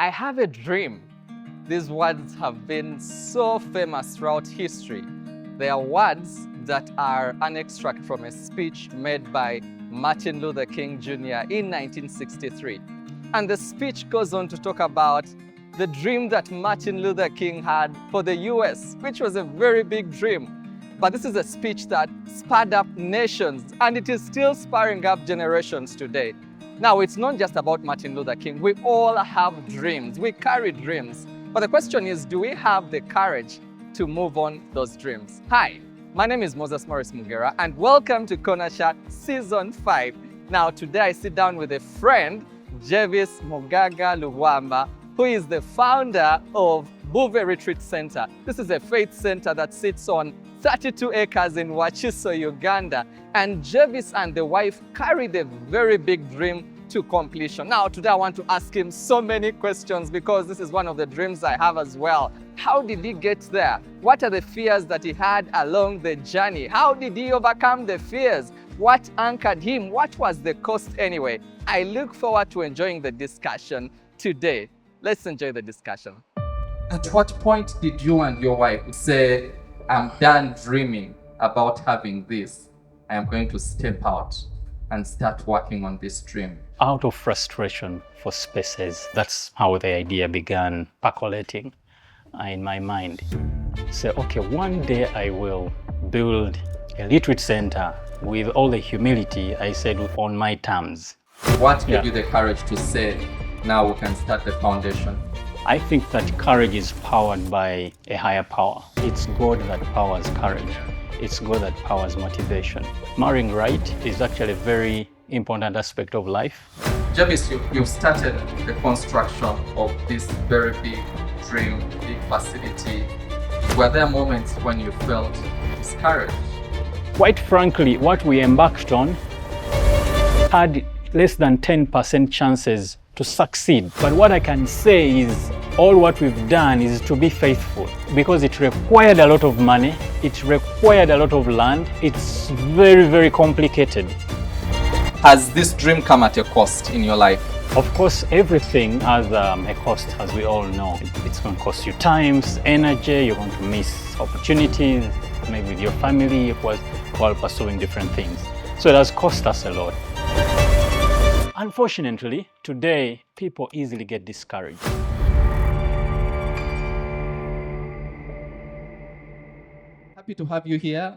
I have a dream. These words have been so famous throughout history. They are words that are an extract from a speech made by Martin Luther King Jr. in 1963. And the speech goes on to talk about the dream that Martin Luther King had for the US, which was a very big dream. But this is a speech that spurred up nations, and it is still spurring up generations today. Now, it's not just about Martin Luther King. We all have dreams. We carry dreams. But the question is, do we have the courage to move on those dreams? Hi, my name is Moses Morris Mugagga, and welcome to Corner Chat Season 5. Now, today I sit down with a friend, Javis Mugagga, who is the founder of Buve Retreat Center. This is a faith center that sits on 32 acres in Wachiso, Uganda. And Javis and the wife carried a very big dream to completion. Now, today I want to ask him so many questions because this is one of the dreams I have as well. How did he get there? What are the fears that he had along the journey? How did he overcome the fears? What anchored him? What was the cost anyway? I look forward to enjoying the discussion today. Let's enjoy the discussion. At what point did you and your wife say, I'm done dreaming about having this. I am going to step out and start working on this dream? Out of frustration for spaces, that's how the idea began percolating in my mind. So, okay, one day I will build a retreat center with all the humility, I said, on my terms. What gave you the courage to say, now we can start the foundation? I think that courage is powered by a higher power. It's God that powers courage. It's God that powers motivation. Marrying right is actually a very important aspect of life. Javis, you've started the construction of this very big dream, big facility. Were there moments when you felt discouraged? Quite frankly, what we embarked on had less than 10% chances to succeed. But what I can say is all what we've done is to be faithful because it required a lot of money, it required a lot of land, it's very, very complicated. Has this dream come at a cost in your life? Of course, everything has a cost, as we all know. It's going to cost you time, energy, you're going to miss opportunities, maybe with your family while pursuing different things. So it has cost us a lot. Unfortunately, today, people easily get discouraged. Happy to have you here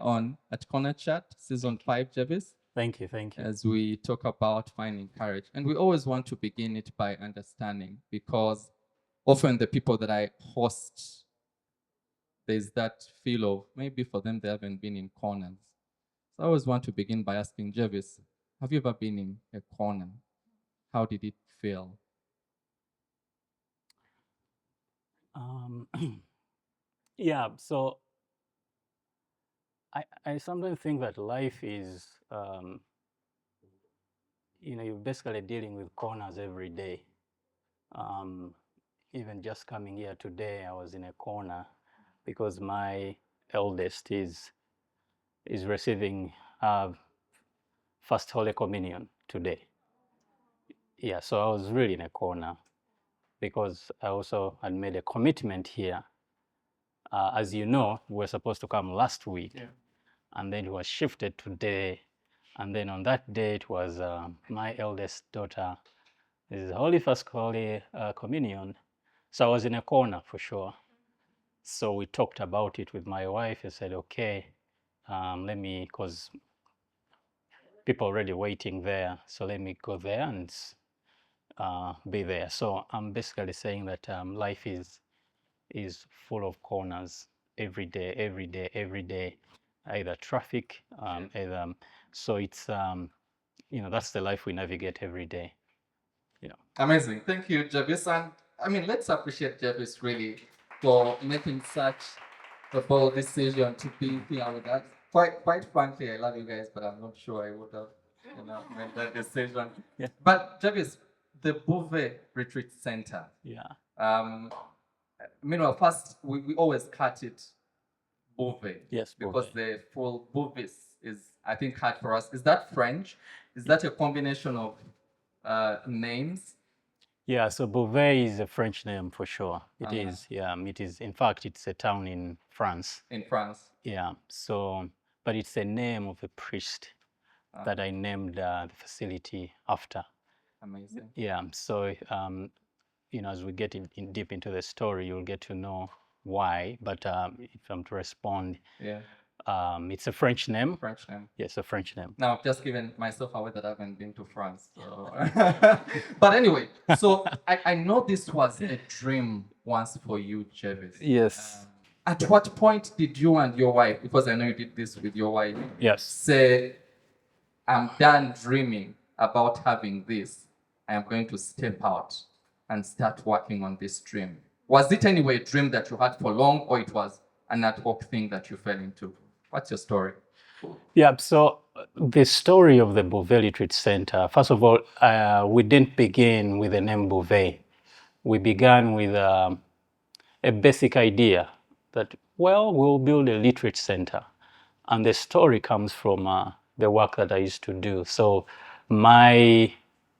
at Corner Chat, Season 5, Javis. Thank you. As we talk about finding courage. And we always want to begin it by understanding, because often the people that I host, there's that feel of maybe for them they haven't been in corners. So I always want to begin by asking Javis, have you ever been in a corner? How did it feel? Yeah, so I sometimes think that life is, you're basically dealing with corners every day. Even just coming here today, I was in a corner because my eldest is receiving First Holy Communion today. Yeah, so I was really in a corner because I also had made a commitment here. As you know, we were supposed to come last week, and then it was shifted today. And then on that day, it was my eldest daughter. This is First Holy Communion. So I was in a corner for sure. So we talked about it with my wife. I said, okay, because people already waiting there. So let me go there and be there. So I'm basically saying that life is full of corners every day, either traffic, either. So it's that's the life we navigate every day. Yeah. Amazing. Thank you, Javis. And I mean, let's appreciate Javis really for making such a bold decision to be here with us. Quite frankly, I love you guys, but I'm not sure I would have made that decision. Yeah. But Javis, the Buve Retreat Center. Yeah. Meanwhile, first we always cut it Buve. Yes. Because Buve. the full Buvis is, I think, hard for us. Is that French? Is that a combination of names? Yeah, so Beauvais is a French name for sure. It Uh-huh. is. Yeah, it is. In fact, it's a town in France. In France. Yeah. So, but it's a name of a priest that I named the facility after. Amazing. Yeah. So, as we get in deep into the story, you'll get to know why. But if I'm to respond, Yeah. it's a French name. French name. Yes, a French name. Now, I've just given myself away that I haven't been to France. So. But anyway, so I know this was a dream once for you, Javis. Yes. At what point did you and your wife, because I know you did this with your wife, Yes. say, I'm done dreaming about having this. I am going to step out and start working on this dream? Was it anyway a dream that you had for long, or it was an ad hoc thing that you fell into? What's your story? Yeah, so the story of the Beauvais Retreat Center, first of all, we didn't begin with the name Beauvais. We began with a basic idea that, well, we'll build a retreat center. And the story comes from the work that I used to do. So my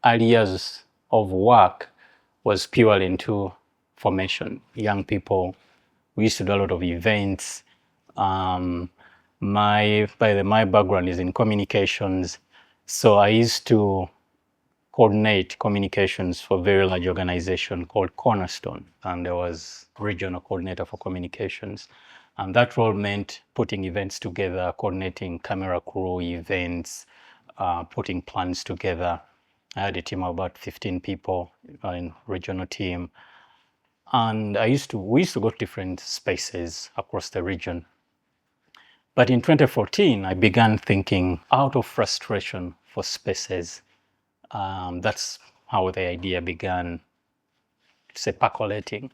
areas of work was purely into formation, young people. We used to do a lot of events. My background is in communications, so I used to coordinate communications for a very large organization called Cornerstone, and there was regional coordinator for communications. And that role meant putting events together, coordinating camera crew, events, putting plans together. I had a team of about 15 people in regional team. And we used to go to different spaces across the region. But in 2014, I began thinking out of frustration for spaces. That's how the idea began, say, percolating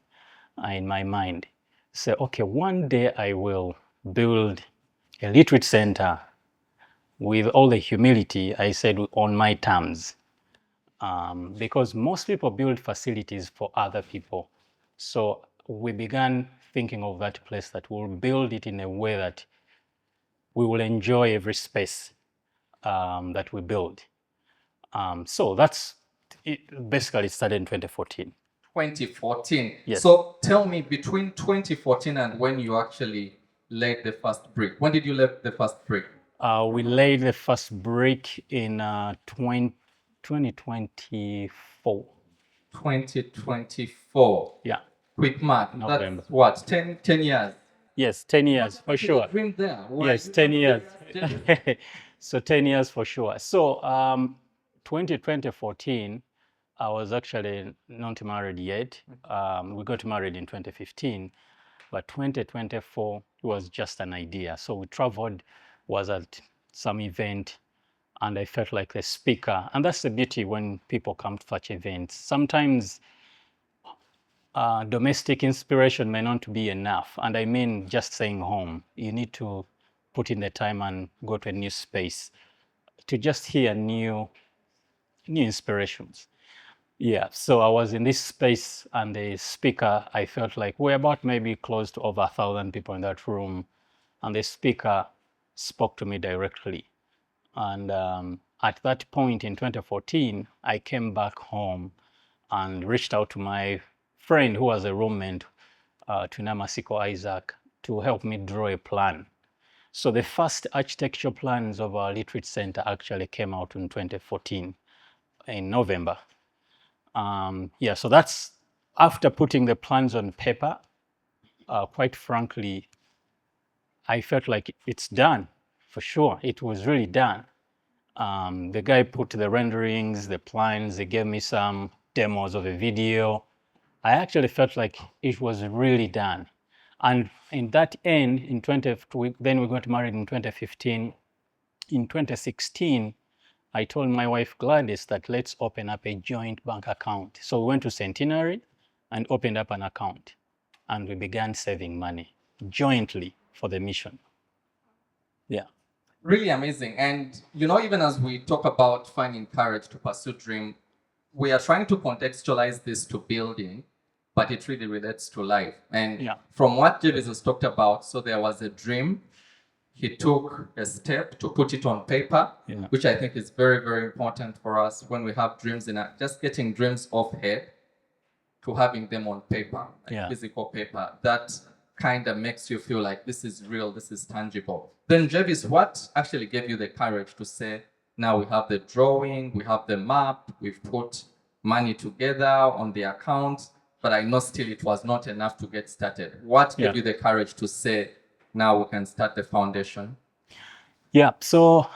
in my mind. Say, okay, one day I will build a retreat center with all the humility, I said, on my terms. Because most people build facilities for other people. So we began thinking of that place that we'll build it in a way that we will enjoy every space that we build. So that's it. Basically, it started in 2014. 2014. Yes. So tell me, between 2014 and when you actually laid the first brick, when did you lay the first brick? We laid the first brick in 2024. 2024. Yeah. Quick math. November. That's what? 10 years. Yes, 10 years for sure. Dream there. Yes, 10 years. So 10 years for sure. So 2014, I was actually not married yet. We got married in 2015, but 2024 was just an idea. So we traveled, was at some event, and I felt like the speaker. And that's the beauty when people come to such events. Sometimes domestic inspiration may not be enough. And I mean just staying home. You need to put in the time and go to a new space to just hear new inspirations. Yeah, so I was in this space and the speaker, I felt like we're about maybe close to over 1,000 people in that room. And the speaker spoke to me directly. And at that point in 2014, I came back home and reached out to my friend who was a roommate, Tunamasiko Isaac, to help me draw a plan. So the first architecture plans of our retreat center actually came out in 2014 in November. Yeah, so that's after putting the plans on paper. Quite frankly, I felt like it's done for sure. It was really done. The guy put the renderings, the plans, they gave me some demos of a video. I actually felt like it was really done. And in that end, then we got married in 2015. In 2016, I told my wife Gladys that let's open up a joint bank account. So we went to Centenary and opened up an account. And we began saving money jointly for the mission. Yeah. Really amazing. And even as we talk about finding courage to pursue dream, we are trying to contextualize this to building, but it really relates to life. And Yeah. from what Javis has talked about, so there was a dream. He took a step to put it on paper, Yeah. which I think is very, very important for us when we have dreams just getting dreams off head to having them on paper, like Yeah. physical paper, that kind of makes you feel like this is real, this is tangible. Then, Javis, what actually gave you the courage to say, now we have the drawing, we have the map, we've put money together on the account, but I know still it was not enough to get started. What gave you the courage to say, now we can start the foundation? Yeah, so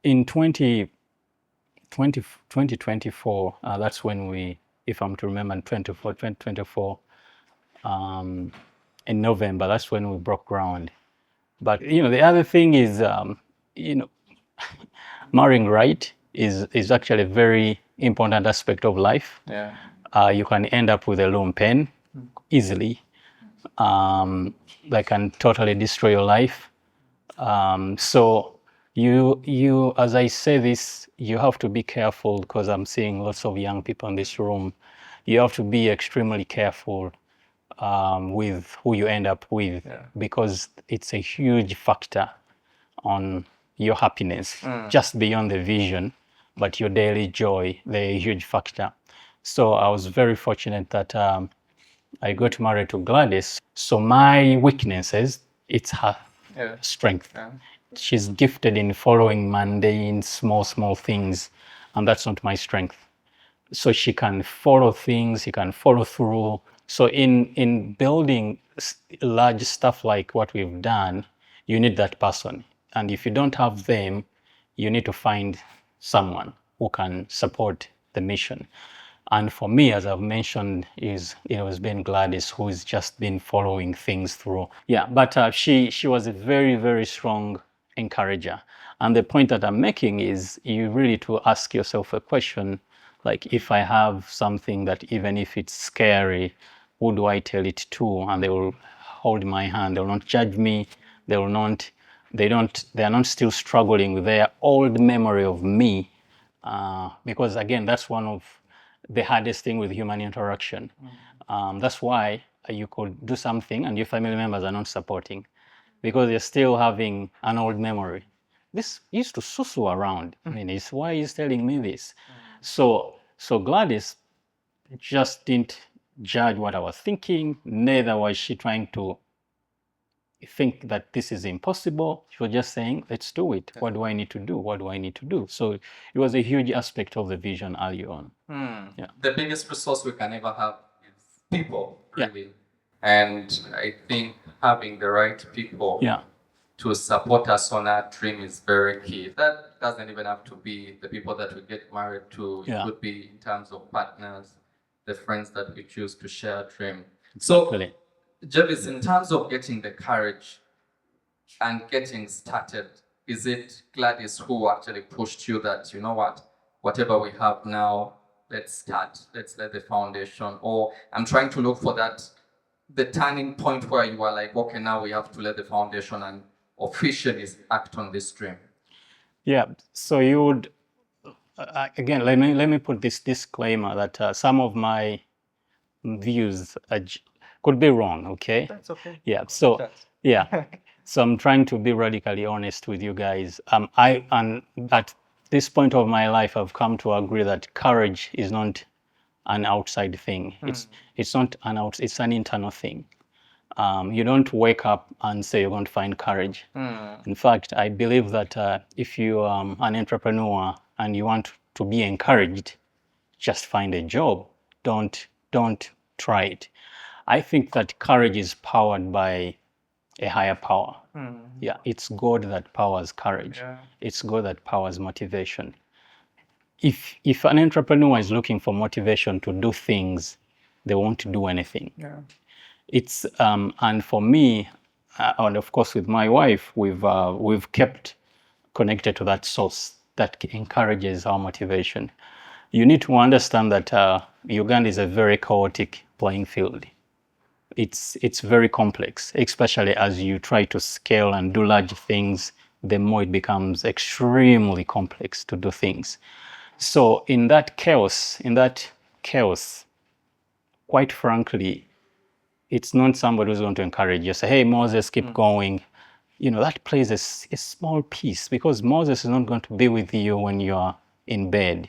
in 2024, that's when we, if I'm to remember, 2024, in November, that's when we broke ground. But, the other thing is, marrying right is actually a very important aspect of life. Yeah. You can end up with a lone pen easily. That can totally destroy your life. So you, as I say this, you have to be careful, because I'm seeing lots of young people in this room. You have to be extremely careful with who you end up with, because it's a huge factor on your happiness, just beyond the vision, but your daily joy, they're a huge factor. So I was very fortunate that I got married to Gladys. So my weaknesses, it's her strength. Yeah. She's gifted in following mundane, small things, and that's not my strength. So she can follow things, she can follow through. So in building large stuff like what we've done, you need that person. And if you don't have them, you need to find someone who can support the mission. And for me, as I've mentioned, it's been Gladys, who's just been following things through. Yeah, but she was a very, very strong encourager. And the point that I'm making is you really to ask yourself a question, like, if I have something that even if it's scary, who do I tell it to? And they will hold my hand. They will not judge me. They are not still struggling with their old memory of me. Because again, that's one of the hardest thing with human interaction. That's why you could do something and your family members are not supporting, because you're still having an old memory. This used to susu around. I mean, it's why he's telling me this. So Gladys just didn't judge what I was thinking, neither was she trying to think that this is impossible. She was just saying, let's do it. What do I need to do? What do I need to do? So it was a huge aspect of the vision early on. Yeah. The biggest resource we can ever have is people, really. Yeah. And I think having the right people to support us on our dream is very key. That doesn't even have to be the people that we get married to. It could be in terms of partners, the friends that we choose to share a dream. Exactly. So, Javis, in terms of getting the courage and getting started, is it Gladys who actually pushed you that, you know what, whatever we have now, let's start, let's lay the foundation? Or I'm trying to look for the turning point where you are like, okay, now we have to lay the foundation and officially act on this dream? Yeah, so you would, again, let me put this disclaimer that some of my views could be wrong, okay? That's okay. Yeah, so, so I'm trying to be radically honest with you guys. And at this point of my life, I've come to agree that courage is not an outside thing. It's not it's an internal thing. You don't wake up and say you're going to find courage. In fact, I believe that if you are an entrepreneur and you want to be encouraged, just find a job. Don't try it. I think that courage is powered by a higher power. Yeah, it's God that powers courage. It's God that powers motivation. If an entrepreneur is looking for motivation to do things, they won't do anything. It's and for me, and of course with my wife, we've kept connected to that source that encourages our motivation. You need to understand that Uganda is a very chaotic playing field. It's very complex, especially as you try to scale and do large things. The more it becomes extremely complex to do things. So in that chaos, quite frankly, it's not somebody who's going to encourage you. Say, hey, Moses, keep going. That plays a small piece, because Moses is not going to be with you when you are in bed.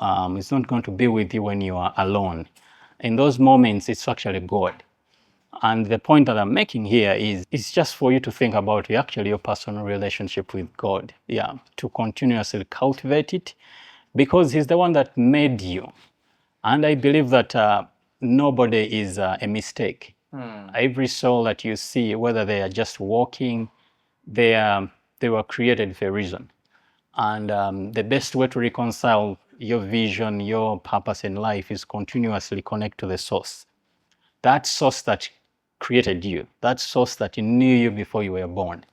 It's not going to be with you when you are alone. In those moments, it's actually God. And the point that I'm making here is it's just for you to think about actually your personal relationship with God. Yeah, to continuously cultivate it because He's the one that made you. And I believe that nobody is a mistake. Every soul that you see, whether they are just walking, they were created for a reason. And the best way to reconcile your vision, your purpose in life is continuously connect to the source. That source that created you, that source that knew you before you were born.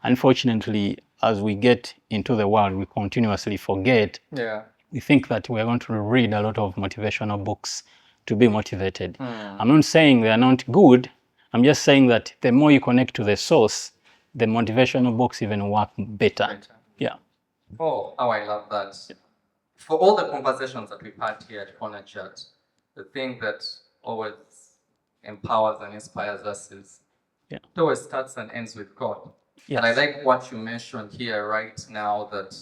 Unfortunately, as we get into the world, we continuously forget. Yeah. We think that we're going to read a lot of motivational books to be motivated. I'm not saying they're not good. I'm just saying that the more you connect to the source, the motivational books even work better. Yeah. Oh, I love that. For all the conversations that we've had here at Corner Chat, the thing that always empowers and inspires us is it always starts and ends with God. Yes. And I like what you mentioned here right now, that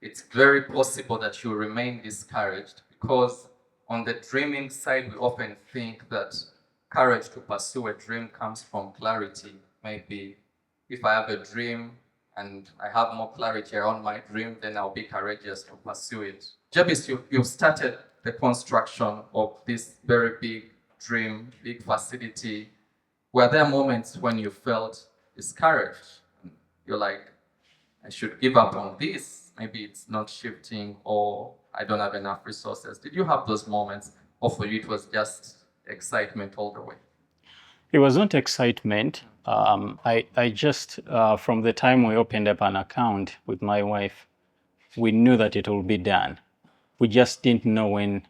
it's very possible that you remain discouraged because on the dreaming side, we often think that courage to pursue a dream comes from clarity. Maybe if I have a dream and I have more clarity around my dream, then I'll be courageous to pursue it. Javis, you've started the construction of this very big dream, big facility. Were there moments when you felt discouraged? You're like, I should give up on this. Maybe it's not shifting, or I don't have enough resources. Did you have those moments, or for you it was just excitement all the way? It was not excitement. I just, from the time we opened up an account with my wife, we knew that it will be done. We just didn't know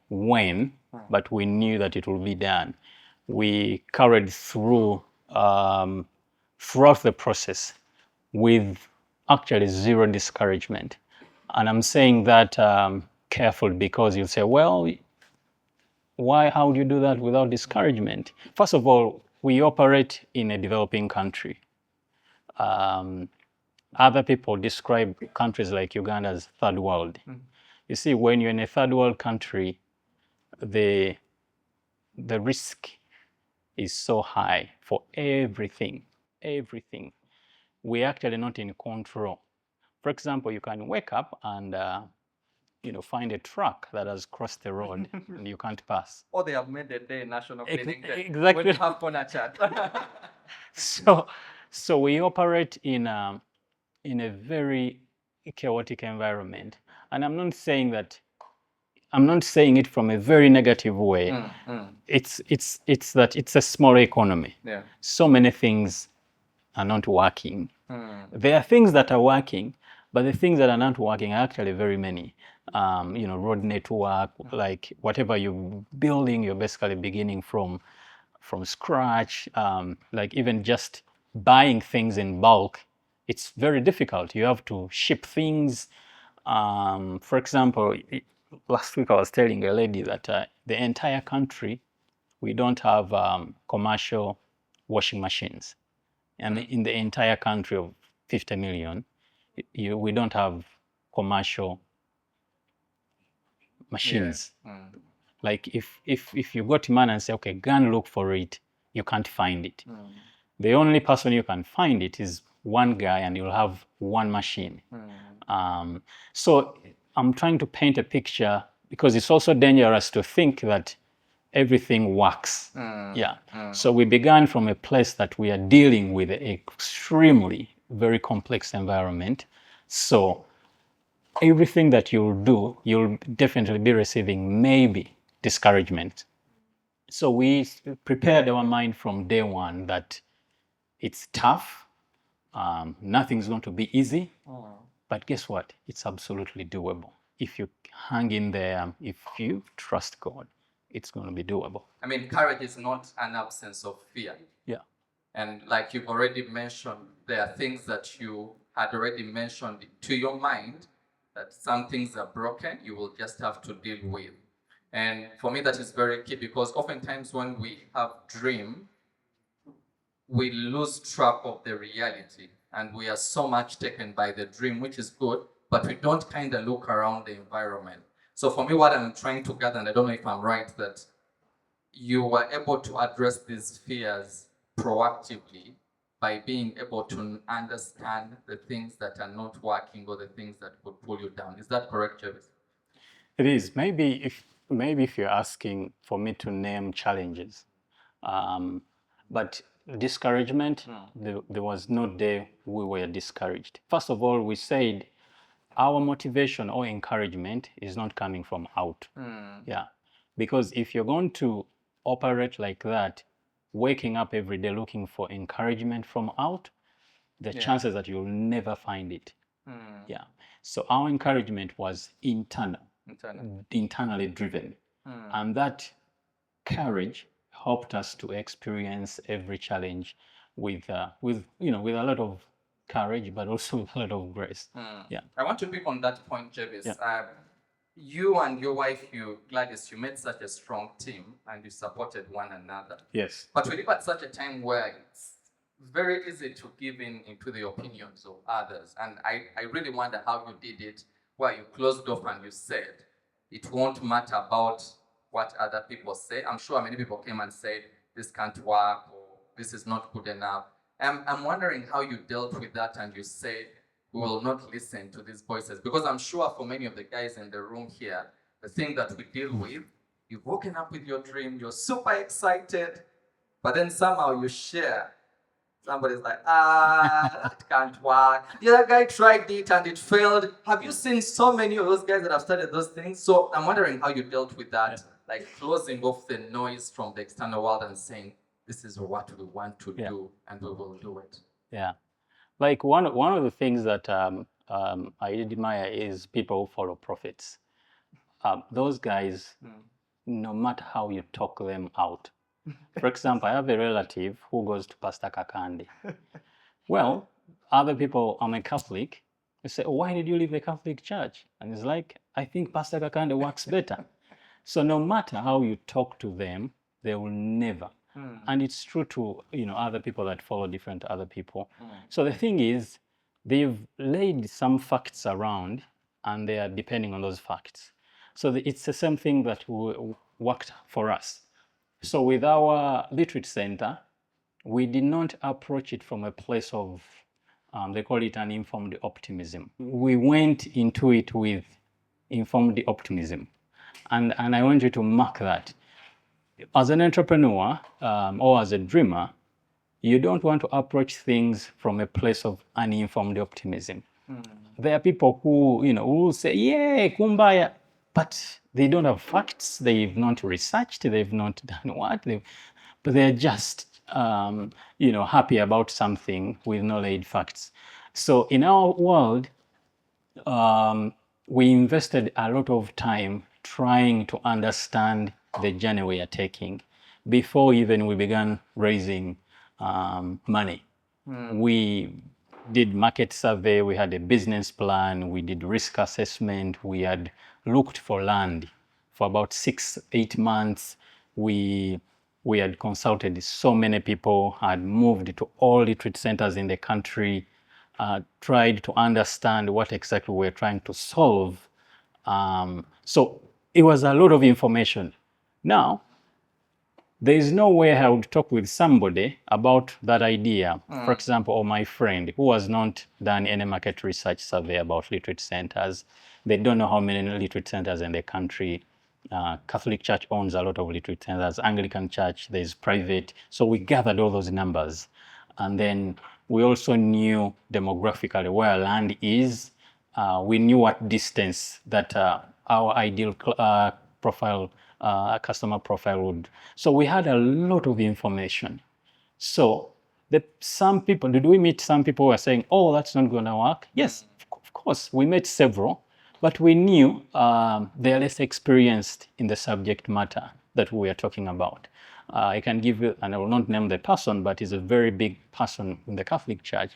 when, but we knew that it will be done. We carried through throughout the process with actually zero discouragement. And I'm saying that careful because you'll say, well, why, how do you do that without discouragement? First of all, we operate in a developing country. Other people describe countries like Uganda as third world. You see, when you're in a third world country, the risk is so high for everything. We're actually not in control. For example, you can wake up and find a truck that has crossed the road and you can't pass. Or they have made the day National Cleaning Day. Exactly. When you have Corner Chat. So we operate in a very chaotic environment, and I'm not saying it from a very negative way. It's that it's a small economy. Yeah. So many things are not working. There are things that are working, but the things that are not working are actually very many. Road network, like whatever you're building, you're basically beginning from scratch. Like even just buying things in bulk, it's very difficult. You have to ship things. For example, last week I was telling a lady that the entire country, we don't have commercial washing machines. And in the entire country of 50 million, we don't have commercial machines. Like if you go to man and say, okay, go and look for it, you can't find it. The only person you can find it is one guy, and you'll have one machine. So I'm trying to paint a picture because it's also dangerous to think that everything works. So we began from a place that we are dealing with an extremely very complex environment. So everything that you'll do, you'll definitely be receiving maybe discouragement. So we prepared our mind from day one that it's tough, nothing's going to be easy, but guess what? It's absolutely doable. If you hang in there, if you trust God, it's going to be doable. I mean, courage is not an absence of fear. Yeah. And like you've already mentioned, there are things that you had already mentioned to your mind that some things are broken, you will just have to deal with. And for me, that is very key because oftentimes when we have dream, we lose track of the reality and we are so much taken by the dream, which is good, but we don't kind of look around the environment. So for me, what I'm trying to gather, and I don't know if I'm right, that you were able to address these fears proactively by being able to understand the things that are not working or the things that could pull you down. Is that correct, Javis? It is. Maybe if you're asking for me to name challenges, but discouragement, there was no day we were discouraged. First of all, we said our motivation or encouragement is not coming from out. Yeah. Because if you're going to operate like that, waking up every day looking for encouragement from out, the chances that you'll never find it. Yeah. So our encouragement was internally driven. And that courage helped us to experience every challenge with a lot of courage, but also with a lot of grace. Yeah. I want to pick on that point, Javis. Yeah. You and your wife, Gladys, you made such a strong team and you supported one another. Yes. But we live at such a time where it's very easy to give in into the opinions of others. And I really wonder how you did it, where you closed off and you said, it won't matter about what other people say. I'm sure many people came and said, this can't work or this is not good enough. I'm wondering how you dealt with that and you said, we will not listen to these voices. Because I'm sure for many of the guys in the room here, the thing that we deal with, you've woken up with your dream, you're super excited, but then somehow you share. Somebody's like, that can't work. The other guy tried it and it failed. Have you seen so many of those guys that have started those things? So I'm wondering how you dealt with that, like closing off the noise from the external world and saying, this is what we want to do and we will do it. Yeah. Like one of the things that I admire is people who follow prophets. Those guys, no matter how you talk them out. For example, I have a relative who goes to Pastor Kakande. Well, other people, I'm a Catholic, they say, oh, why did you leave the Catholic Church? And it's like, I think Pastor Kakande works better. So no matter how you talk to them, they will never. And it's true to other people that follow different other people. So the thing is, they've laid some facts around and they are depending on those facts. So it's the same thing that worked for us. So with our Literate Center, we did not approach it from a place of, they call it an informed optimism. We went into it with informed optimism. And I want you to mark that. As an entrepreneur or as a dreamer, you don't want to approach things from a place of uninformed optimism. There are people who, who will say, yeah, kumbaya, but they don't have facts, they've not researched, they've not done what, but they're just, happy about something with no laid facts. So in our world, we invested a lot of time trying to understand the journey we are taking before even we began raising money. We did market survey, we had a business plan, we did risk assessment, we had looked for land for about 6-8 months. We had consulted so many people, had moved to all retreat centers in the country, tried to understand what exactly we're trying to solve. So it was a lot of information. Now, there is no way I would talk with somebody about that idea, for example, or my friend who has not done any market research survey about retreat centers. They don't know how many retreat centers in the country. Catholic Church owns a lot of retreat centers. Anglican Church, there's private. So we gathered all those numbers. And then we also knew demographically where land is. We knew what distance that our ideal profile, customer profile would. So we had a lot of information. So some people, did we meet some people who are saying, oh, that's not going to work? Yes, of course, we met several, but we knew they're less experienced in the subject matter that we are talking about. I can give you, and I will not name the person, but he's a very big person in the Catholic Church.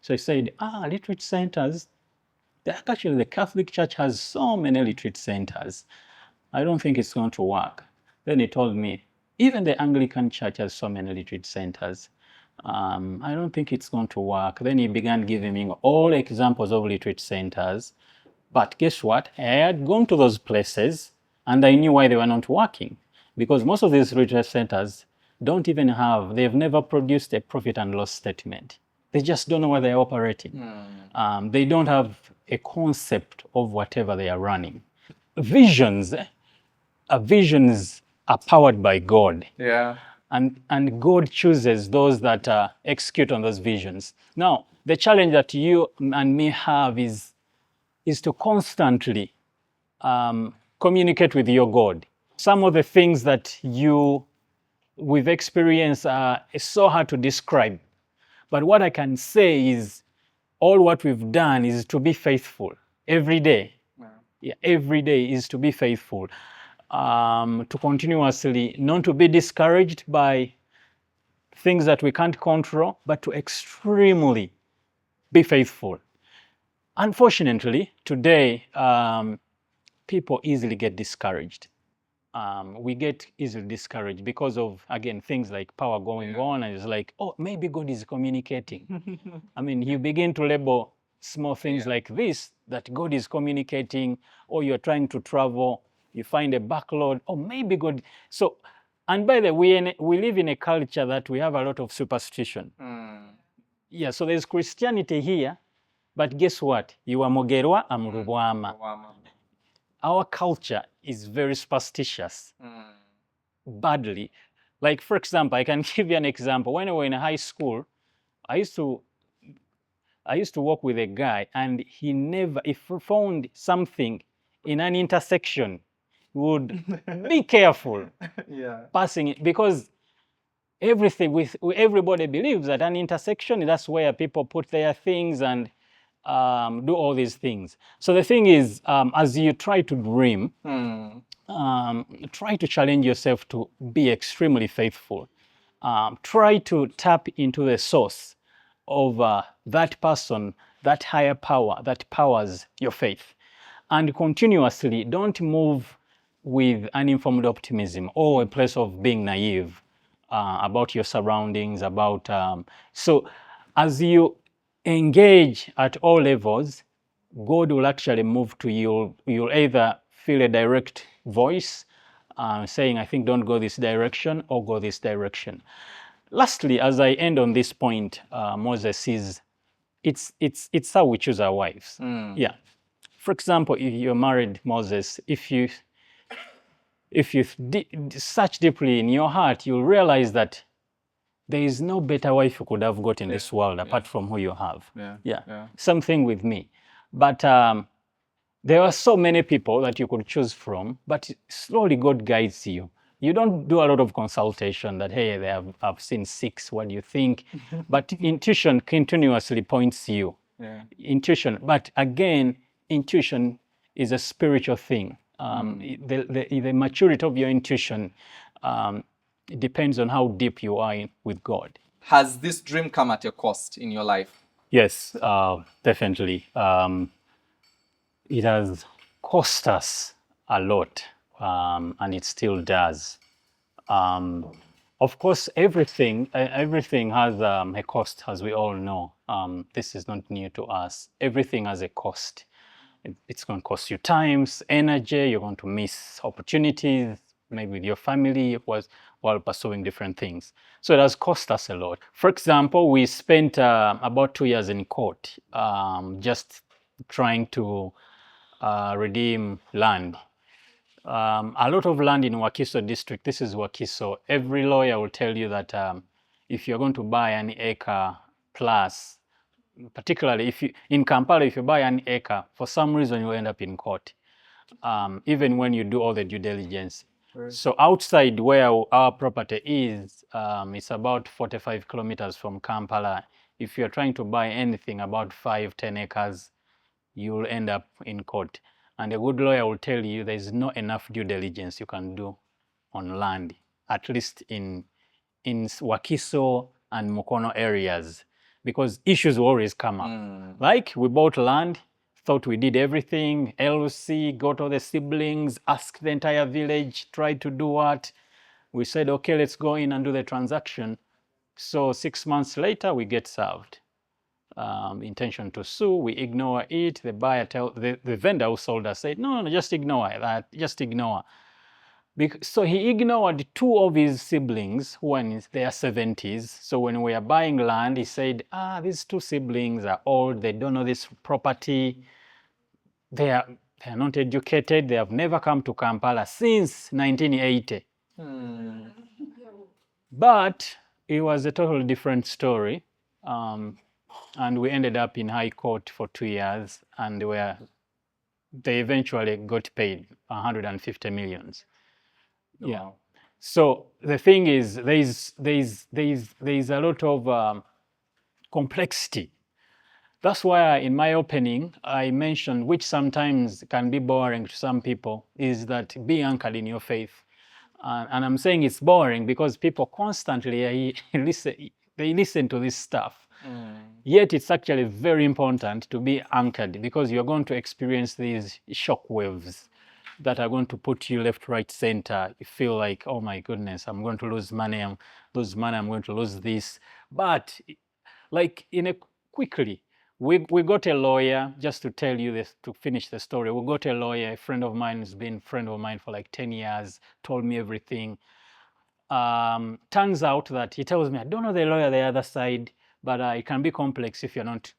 So he said, retreat centers, actually the Catholic Church has so many retreat centers. I don't think it's going to work. Then he told me, even the Anglican Church has so many retreat centers. I don't think it's going to work. Then he began giving me all examples of retreat centers. But guess what? I had gone to those places and I knew why they were not working. because most of these retail centers they've never produced a profit and loss statement. They just don't know where they're operating. They don't have a concept of whatever they are running. Visions are powered by God. Yeah. And God chooses those that execute on those visions. Now, the challenge that you and me have is to constantly communicate with your God. Some of the things that we've experienced is so hard to describe. But what I can say is all what we've done is to be faithful every day. Yeah, every day is to be faithful. To continuously, not to be discouraged by things that we can't control, but to extremely be faithful. Unfortunately, today, people easily get discouraged. We get easily discouraged because of, again, things like power going on, and it's like, oh, maybe God is communicating. I mean, you begin to label small things like this, that God is communicating, or you're trying to travel, you find a backload, or maybe God. So, and by the way, we live in a culture that we have a lot of superstition. Yeah, so there's Christianity here, but guess what? You are Mogerwa Amurubwama. Our culture is very superstitious, badly. Like, for example, I can give you an example. When we were in high school, I used to work with a guy, and if he found something in an intersection, he would be careful passing it, because everybody believes that an intersection, that's where people put their things and do all these things. So the thing is, as you try to dream, try to challenge yourself to be extremely faithful. Try to tap into the source of that person, that higher power that powers your faith. And continuously, don't move with uninformed optimism or a place of being naive about your surroundings, so as you engage at all levels, God will actually move to you. You'll either feel a direct voice saying, I think don't go this direction, or go this direction. Lastly, as I end on this point, Moses, is it's how we choose our wives. Yeah. For example, if you're married, Moses, if you search deeply in your heart, you'll realize that there is no better wife you could have got in this world apart from who you have. Same thing with me. But there are so many people that you could choose from, but slowly God guides you. You don't do a lot of consultation that, hey, I've seen 6, what do you think? But intuition continuously points you. Intuition, but again, intuition is a spiritual thing. The maturity of your intuition depends on how deep you are with God. Has this dream come at a cost in your life? Yes, definitely. It has cost us a lot, and it still does. Of course, everything has a cost, as we all know. This is not new to us. Everything has a cost. It's going to cost you time, energy. You're going to miss opportunities, maybe with your family, while pursuing different things. So it has cost us a lot. For example, we spent about 2 years in court, just trying to redeem land. A lot of land in Wakiso district. This is Wakiso. Every lawyer will tell you that if you're going to buy an acre plus, particularly in Kampala, if you buy an acre, for some reason you end up in court, even when you do all the due diligence. Right. So outside where our property is, it's about 45 kilometers from Kampala. If you're trying to buy anything about 5-10 acres, you'll end up in court. And a good lawyer will tell you there's not enough due diligence you can do on land, at least in Wakiso and Mukono areas, because issues will always come up. Like, we bought land, thought we did everything, LC, got all the siblings, asked the entire village, tried to do what? We said, okay, let's go in and do the transaction. So 6 months later, we get served. Intention to sue, we ignore it. The buyer the vendor who sold us said, no, just ignore that, just ignore. So he ignored two of his siblings who were in their 70s. So when we were buying land, he said, these two siblings are old, they don't know this property, they are not educated, they have never come to Kampala since 1980. But it was a totally different story. And we ended up in high court for 2 years, and they eventually got paid 150 millions. Yeah. Wow. So the thing is, there's a lot of complexity. That's why in my opening, I mentioned, which sometimes can be boring to some people, is that be anchored in your faith. And I'm saying it's boring because people constantly listen to this stuff. Yet it's actually very important to be anchored, because you're going to experience these shock waves that are going to put you left, right, center. You feel like, oh my goodness, I'm going to lose money, I'm going to lose this. But like quickly, we got a lawyer, just to tell you this, to finish the story. We got a lawyer, a friend of mine who's been a friend of mine for like 10 years, told me everything. Turns out that he tells me, I don't know the lawyer the other side, but it can be complex if you're not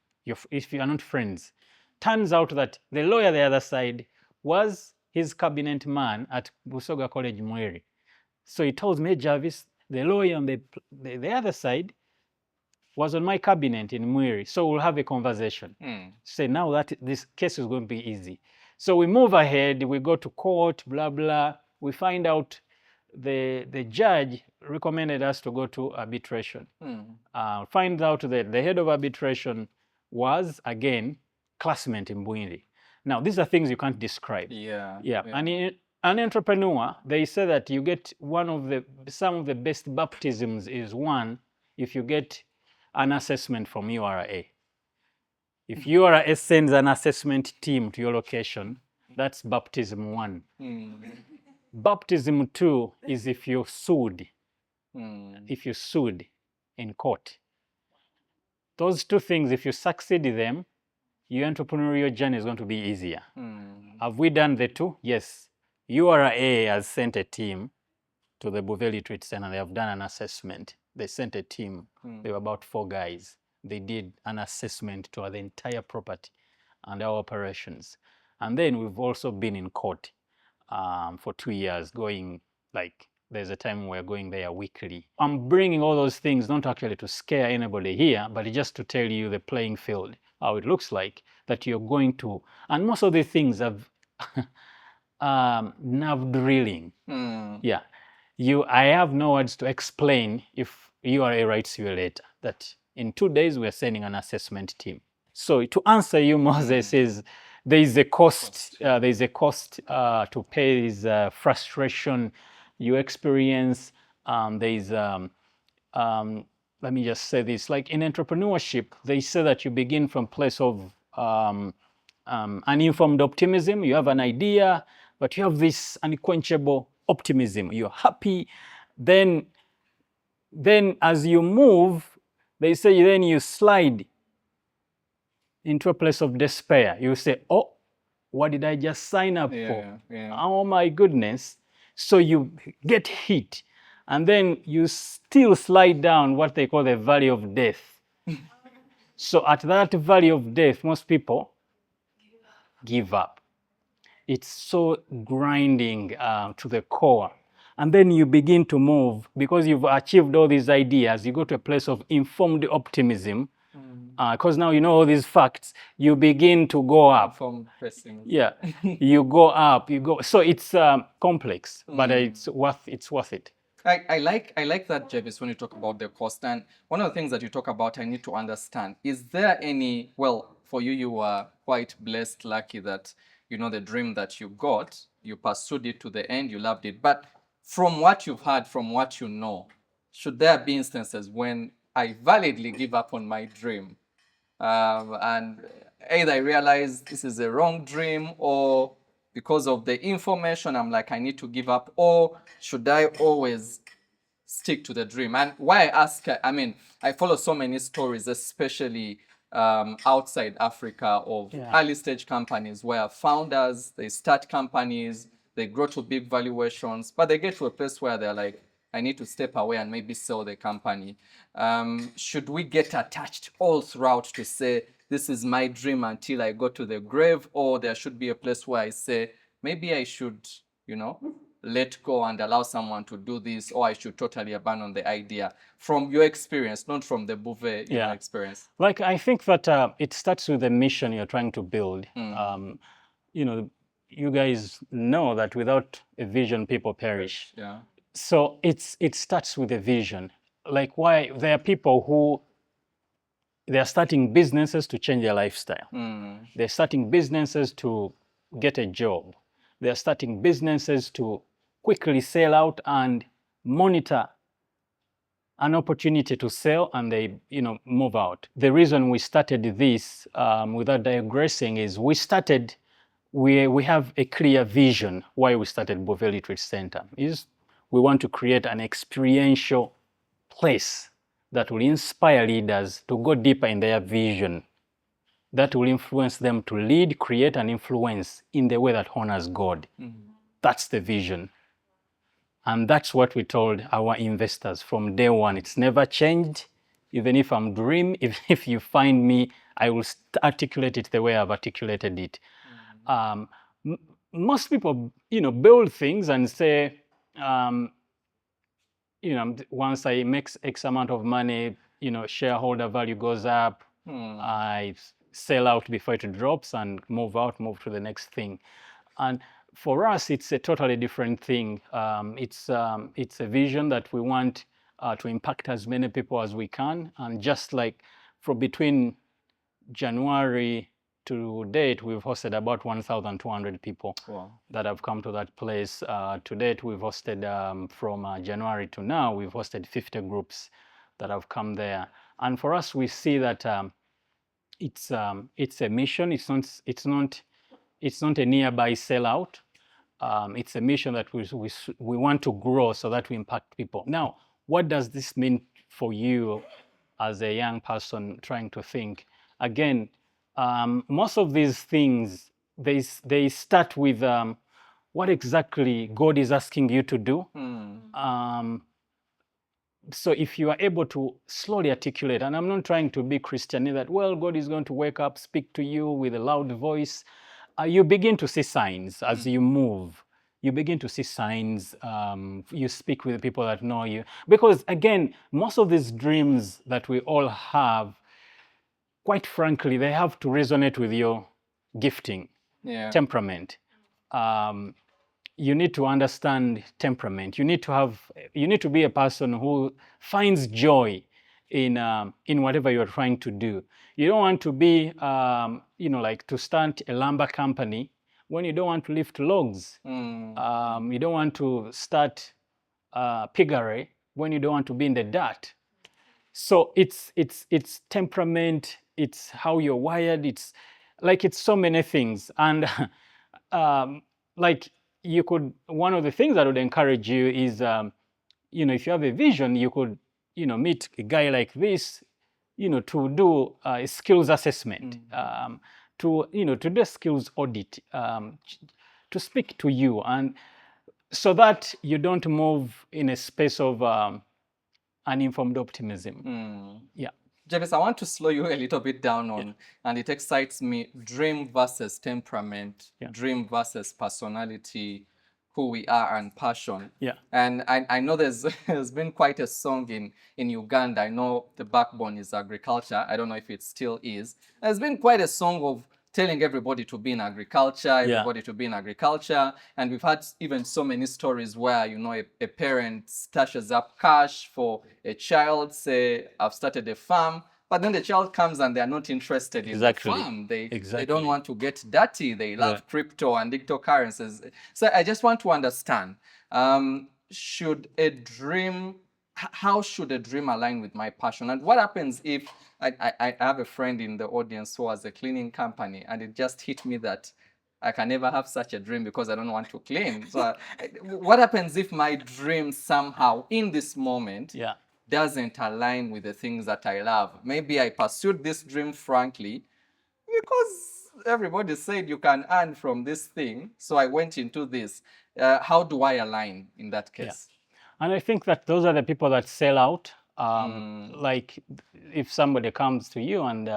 friends. Turns out that the lawyer the other side was his cabinet man at Busoga College, Mweri. So he tells me, Javis, the lawyer on the other side was on my cabinet in Mweri. So we'll have a conversation. Say, now that this case is going to be easy. So we move ahead, we go to court, blah, blah. We find out the judge recommended us to go to arbitration. Find out that the head of arbitration was, again, classmate in Bwindi. Now, these are things you can't describe. Yeah. And in an entrepreneur, they say that you get some of the best baptisms is one, if you get an assessment from URA. If URA sends an assessment team to your location, that's baptism 1. Baptism 2 is if you're sued. If you're sued in court. Those two things, if you succeed in them, your entrepreneurial journey is going to be easier. Have we done the two? Yes. URA has sent a team to the Bouvet Retreat Center. They have done an assessment. They sent a team. They were about 4 guys. They did an assessment to the entire property and our operations. And then we've also been in court for 2 years, going like, there's a time we're going there weekly. I'm bringing all those things not actually to scare anybody here, but just to tell you the playing field, how it looks like, that you're going to, and most of the things have nerve drilling. Yeah. I have no words to explain if URA writes you a letter that in 2 days we're sending an assessment team. So to answer you, Moses, is there is a cost. There is a cost to pay this frustration you experience. There is, let me just say this, like in entrepreneurship, they say that you begin from place of uninformed optimism. You have an idea, but you have this unquenchable optimism. You're happy. Then as you move, they say then you slide into a place of despair. You say, oh, what did I just sign up for? Oh my goodness. So you get hit, and then you still slide down what they call the valley of death. So at that valley of death, most people give up. It's so grinding to the core. And then you begin to move, because you've achieved all these ideas, you go to a place of informed optimism, because now you know all these facts, you begin to go up. Yeah, you go up, you go. So it's complex, but it's worth it. I like that, Javis, when you talk about the cost. And one of the things that you talk about, I need to understand, is there any, well, for you, you were quite blessed, lucky that, you know, the dream that you got, you pursued it to the end, you loved it. But from what you've heard, from what you know, should there be instances when I validly give up on my dream, and either I realize this is a wrong dream, or because of the information, I'm like, I need to give up, or should I always stick to the dream? And why I ask, I mean, I follow so many stories, especially outside Africa, of early stage companies where founders, they start companies, they grow to big valuations, but they get to a place where they're like, I need to step away and maybe sell the company. Should we get attached all throughout to say, this is my dream until I go to the grave, or there should be a place where I say, maybe I should, let go and allow someone to do this, or I should totally abandon the idea? From your experience, not from the Bouvet experience. Like, I think that it starts with the mission you're trying to build. You guys know that without a vision, people perish. Yeah. So it starts with a vision. Like, why there are people who they're starting businesses to change their lifestyle. They're starting businesses to get a job. They're starting businesses to quickly sell out and monitor an opportunity to sell, and they move out. The reason we started this, without digressing, is we have a clear vision why we started Bouvet Retreat Center. Is we want to create an experiential place that will inspire leaders to go deeper in their vision, that will influence them to lead, create, and influence in the way that honors God. That's the vision. And that's what we told our investors from day one. It's never changed. Even if I'm dream, if you find me, I will articulate it the way I've articulated it. Most people, build things and say, once I make X amount of money, shareholder value goes up, I sell out before it drops and move to the next thing. And for us, it's a totally different thing. It's a vision that we want to impact as many people as we can. And just like from between January to date, we've hosted about 1,200 people that have come to that place. To date, we've hosted, from January to now, we've hosted 50 groups that have come there. And for us, we see that it's a mission. It's not a nearby sellout. It's a mission that we want to grow so that we impact people. Now, what does this mean for you as a young person trying to think? Again, most of these things, they start with what exactly God is asking you to do. So if you are able to slowly articulate, and I'm not trying to be Christian, that, well, God is going to wake up, speak to you with a loud voice. You begin to see signs as you move. You begin to see signs. You speak with the people that know you. Because again, most of these dreams that we all have, quite frankly, they have to resonate with your gifting, temperament. You need to understand temperament. You need to be a person who finds joy in whatever you're trying to do. You don't want to be, like to start a lumber company when you don't want to lift logs. You don't want to start a piggery when you don't want to be in the dirt. So it's temperament. It's how you're wired. It's so many things. And one of the things that would encourage you is, if you have a vision, you could, meet a guy like this, to do a skills assessment, to do a skills audit, to speak to you, and so that you don't move in a space of uninformed optimism. Javis, I want to slow you a little bit down on, and it excites me, dream versus temperament, dream versus personality, who we are, and passion. And I know there's been quite a song in Uganda. I know the backbone is agriculture. I don't know if it still is. There's been quite a song of telling everybody to be in agriculture, everybody to be in agriculture. And we've had even so many stories where, a parent stashes up cash for a child, say, I've started a farm, but then the child comes and they're not interested in the farm. They don't want to get dirty. They love crypto and digital currencies. So I just want to understand, how should a dream align with my passion? And what happens if I have a friend in the audience who has a cleaning company, and it just hit me that I can never have such a dream because I don't want to clean. So what happens if my dream somehow in this moment doesn't align with the things that I love? Maybe I pursued this dream frankly, because everybody said you can earn from this thing, so I went into this. How do I align in that case? And I think that those are the people that sell out. Like if somebody comes to you and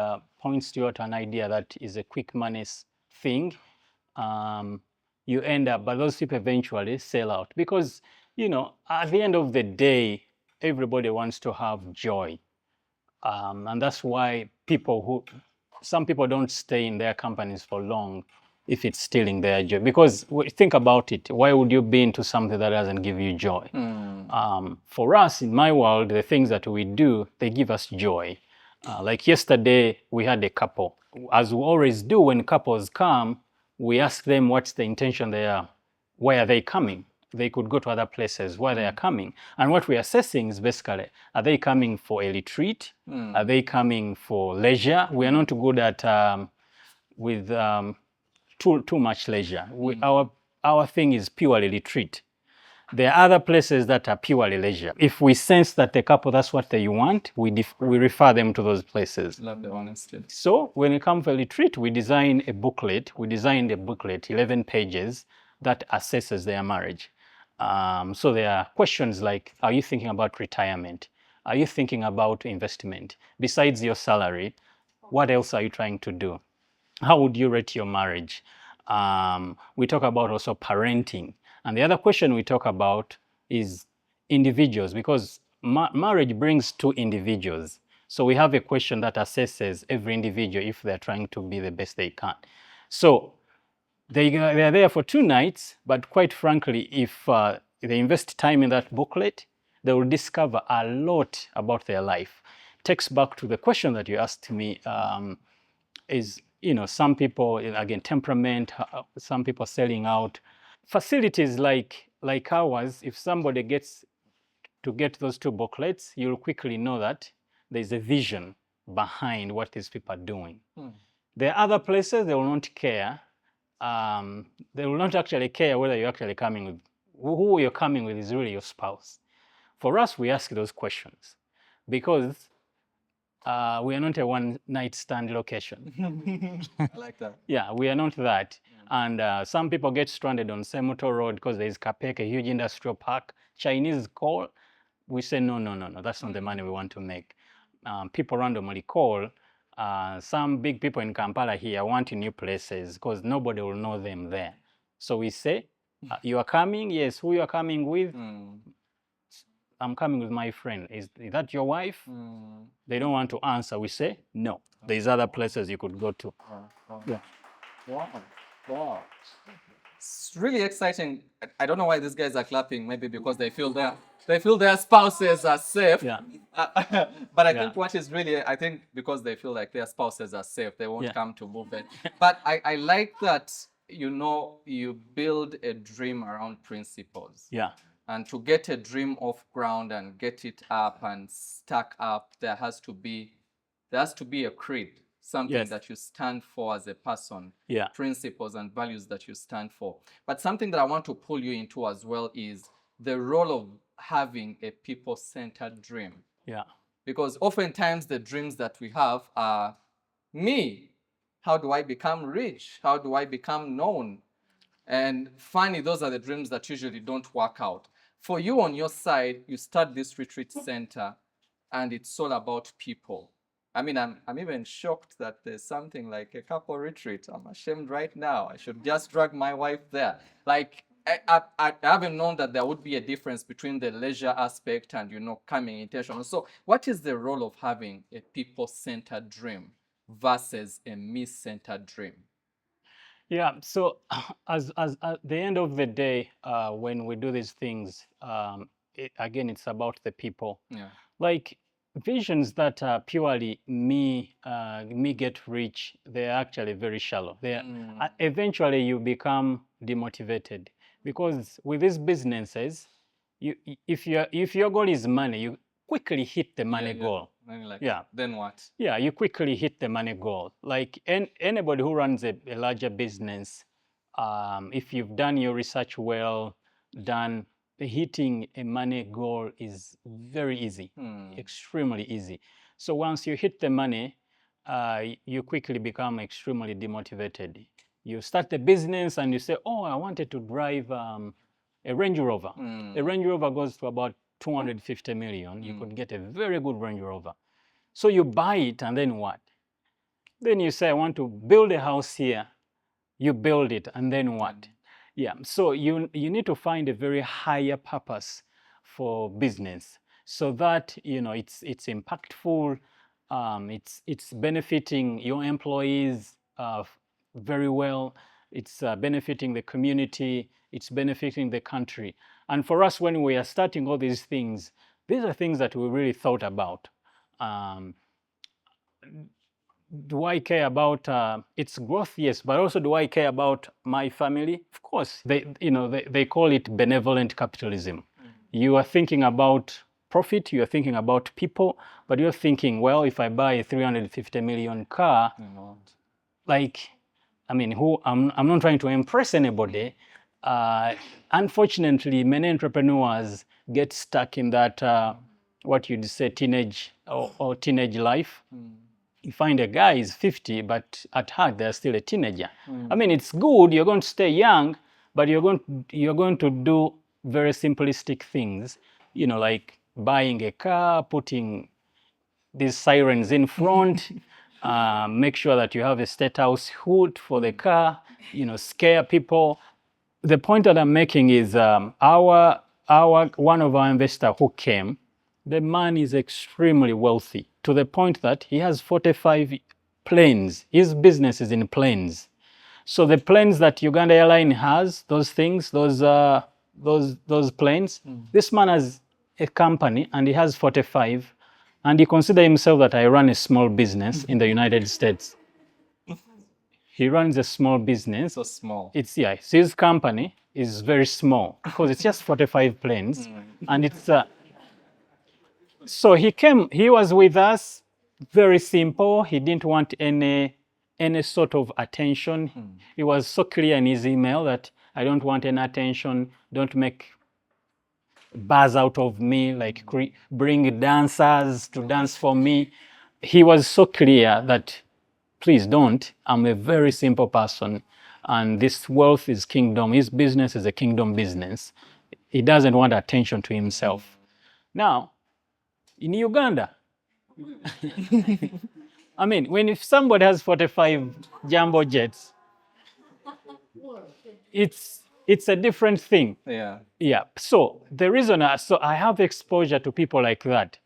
points you out an idea that is a quick money thing, you end up, but those people eventually sell out because, you know, at the end of the day, everybody wants to have joy. And that's why some people don't stay in their companies for long if it's stealing their joy. Because think about it, why would you be into something that doesn't give you joy? For us, in my world, the things that we do, they give us joy. Like yesterday, we had a couple. As we always do when couples come, we ask them what's the intention they are. Why are they coming? They could go to other places where they are coming. And what we're assessing is basically, are they coming for a retreat? Are they coming for leisure? We are not good at with too much leisure. Our thing is purely retreat. There are other places that are purely leisure. If we sense that the couple, that's what they want, we refer them to those places. Love the honesty. So when we come for a retreat, we designed a booklet, 11 pages, that assesses their marriage. So there are questions like, are you thinking about retirement? Are you thinking about investment? Besides your salary, what else are you trying to do? How would you rate your marriage? We talk about also parenting. And the other question we talk about is individuals, because marriage brings two individuals. So we have a question that assesses every individual if they're trying to be the best they can. So they are there for 2 nights, but quite frankly, if they invest time in that booklet, they will discover a lot about their life. Takes back to the question that you asked me, is, you know, some people, again, temperament, some people selling out. Facilities like ours, if somebody gets those 2 booklets, you'll quickly know that there's a vision behind what these people are doing. There are other places they will not care. They will not actually care whether you're actually coming with, who you're coming with is really your spouse. For us, we ask those questions because we are not a one-night stand location. I like that. Yeah, we are not that. And some people get stranded on Semuto Road because there's Kapek, a huge industrial park. Chinese call. We say, no, that's not the money we want to make. People randomly call. Some big people in Kampala here want new places because nobody will know them there. So we say, you are coming? Yes, who you are coming with? I'm coming with my friend. Is that your wife? They don't want to answer. We say, no, there's other places you could go to. Yeah. Wow. It's really exciting. I don't know why these guys are clapping. Maybe because they feel their spouses are safe. Yeah. But I think what is really, I think because they feel like their spouses are safe, they won't come to move it. But I like that, you know, you build a dream around principles. Yeah. And to get a dream off ground and get it up and stack up, there has to be a creed, something that you stand for as a person, principles and values that you stand for. But something that I want to pull you into as well is the role of having a people-centered dream. Yeah. Because oftentimes the dreams that we have are me. How do I become rich? How do I become known? And funny, those are the dreams that usually don't work out. For you on your side, you start this retreat center and it's all about people. I mean, I'm even shocked that there's something like a couple retreat. I'm ashamed right now. I should just drag my wife there. Like, I haven't known that there would be a difference between the leisure aspect and, you know, coming intentional. So what is the role of having a people-centered dream versus a me-centered dream? Yeah, so as at the end of the day, when we do these things, again, it's about the people. Yeah. Like visions that are purely me get rich, they're actually very shallow. Eventually you become demotivated because with these businesses, if your goal is money, you quickly hit the money goal. Then what? Yeah, you quickly hit the money goal. Like anybody who runs a larger business, if you've done your research well, hitting a money goal is very easy, extremely easy. So once you hit the money, you quickly become extremely demotivated. You start the business and you say, oh, I wanted to drive a Range Rover. A Range Rover goes to about 250 million. You could get a very good Range Rover. So you buy it, and then what? Then you say, I want to build a house here. You build it, and then what? Yeah, so you need to find a very higher purpose for business, so that it's impactful, it's benefiting your employees very well, it's benefiting the community, it's benefiting the country. And for us, when we are starting all these are things that we really thought about. Do I care about its growth? Yes, but also do I care about my family? Of course. They call it benevolent capitalism. You are thinking about profit, you are thinking about people, but you're thinking, well, if I buy a 350 million car, I'm not trying to impress anybody. Unfortunately, many entrepreneurs get stuck in that what you'd say teenage or teenage life. You find a guy is 50, but at heart they're still a teenager. I mean, it's good, you're going to stay young, but you're going to do very simplistic things, like buying a car, putting these sirens in front, make sure that you have a state house hood for the car, scare people. The point that I'm making is one of our investors who came, the man is extremely wealthy to the point that he has 45 planes. His business is in planes. So the planes that Uganda Airline has, those things, those planes, this man has a company and he has 45, and he considers himself that I run a small business in the United States. He runs a small business. So small. His company is very small because it's just 45 planes, and it's. So he was with us, very simple. He didn't want any sort of attention. He was so clear in his email that I don't want any attention. Don't make buzz out of me, like bring dancers to dance for me. He was so clear that please don't. I'm a very simple person, and this wealth is kingdom. His business is a kingdom business. He doesn't want attention to himself. Now, in Uganda, I mean, if somebody has 45 jumbo jets, it's a different thing. Yeah. So the reason, I have exposure to people like that,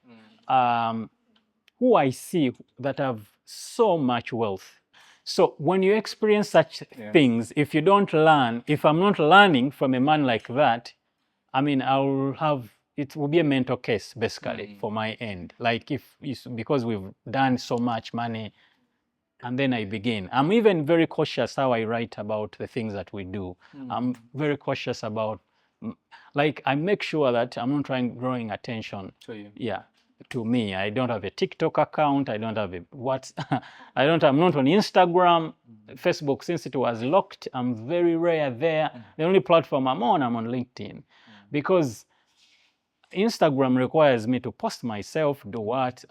who I see that have so much wealth. So when you experience such things, if you don't learn, if I'm not learning from a man like that, I mean, it will be a mental case basically for my end. Like because we've done so much money, and then I begin. I'm even very cautious how I write about the things that we do. I'm very cautious about, like, I make sure that I'm not drawing attention to you. Yeah, to me. I don't have a TikTok account. I don't have I'm not on Instagram, Facebook. Since it was locked, I'm very rare there. The only platform I'm on LinkedIn, because Instagram requires me to post myself, do what?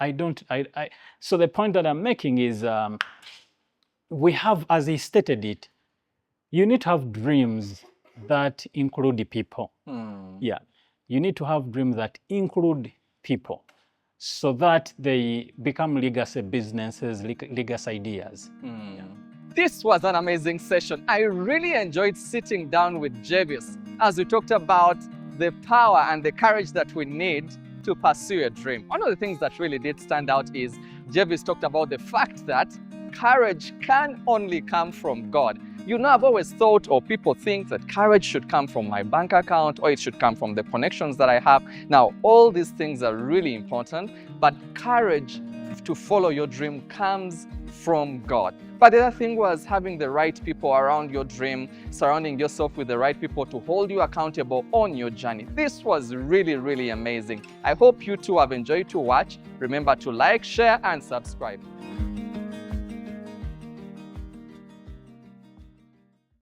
So the point that I'm making is, we have, as he stated it, you need to have dreams that include the people. Yeah, you need to have dreams that include people, so that they become legacy businesses, legacy ideas. Yeah. This was an amazing session. I really enjoyed sitting down with Javis as we talked about the power and the courage that we need to pursue a dream. One of the things that really did stand out is Javis talked about the fact that courage can only come from God. I've always thought, or people think, that courage should come from my bank account, or it should come from the connections that I have. Now, all these things are really important, but courage to follow your dream comes from God. But the other thing was having the right people around your dream, surrounding yourself with the right people to hold you accountable on your journey. This was really, really amazing. I hope you too have enjoyed to watch. Remember to like, share, and subscribe.